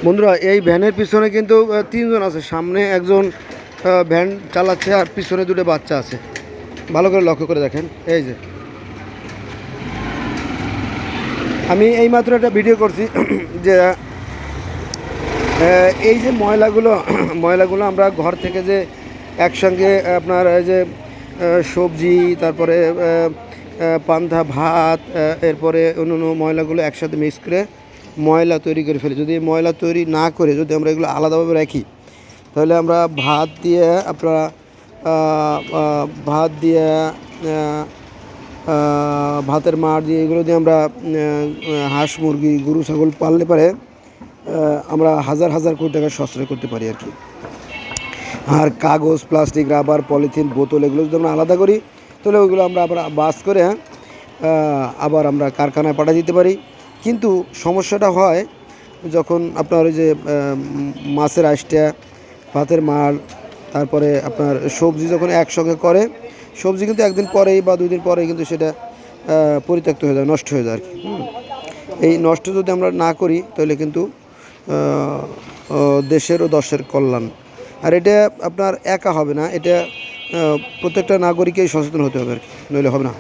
বন্ধুরা এই ভ্যানের পিছনে কিন্তু তিনজন আছে, সামনে একজন ভ্যান চালাচ্ছে আর পিছনে দুটো বাচ্চা আছে। ভালো করে লক্ষ্য করে দেখেন। এই যে আমি এইমাত্র একটা ভিডিও করছি যে এই যে ময়লাগুলো আমরা ঘর থেকে যে একসঙ্গে আপনার এই যে সবজি, তারপরে পান্তা ভাত, এরপরে অন্য ময়লাগুলো একসাথে মিক্স করে ময়লা তৈরি করে ফেলি। যদি ময়লা তৈরি না করে যদি আমরা এগুলো আলাদাভাবে রাখি, তাহলে আমরা ভাত দিয়ে ভাতের মাড় দিয়ে এগুলো দিয়ে আমরা হাঁস মুরগি গরু ছাগল পাললে পারে আমরা হাজার হাজার কোটি টাকা সাশ্রয় করতে পারি আর কি। আর কাগজ, প্লাস্টিক, রাবার, পলিথিন, বোতল এগুলো যদি আমরা আলাদা করি, তাহলে ওইগুলো আমরা আবার বাস করে আবার আমরা কারখানায় পাঠিয়ে দিতে পারি। কিন্তু সমস্যাটা হয় যখন আপনার ওই যে মাছের আইসটা, ভাতের মাড়, তারপরে আপনার সবজি যখন একসঙ্গে করে, সবজি কিন্তু একদিন পরেই বা 2 দিন পরেই কিন্তু সেটা পরিত্যক্ত হয়ে যায়, নষ্ট হয়ে যায় আর কি। এই নষ্ট যদি আমরা না করি তাহলে কিন্তু দেশের ও দশের কল্যাণ। আর এটা আপনার একা হবে না, এটা প্রত্যেকটা নাগরিককেই সচেতন হতে হবে আর কি, নইলে হবে না।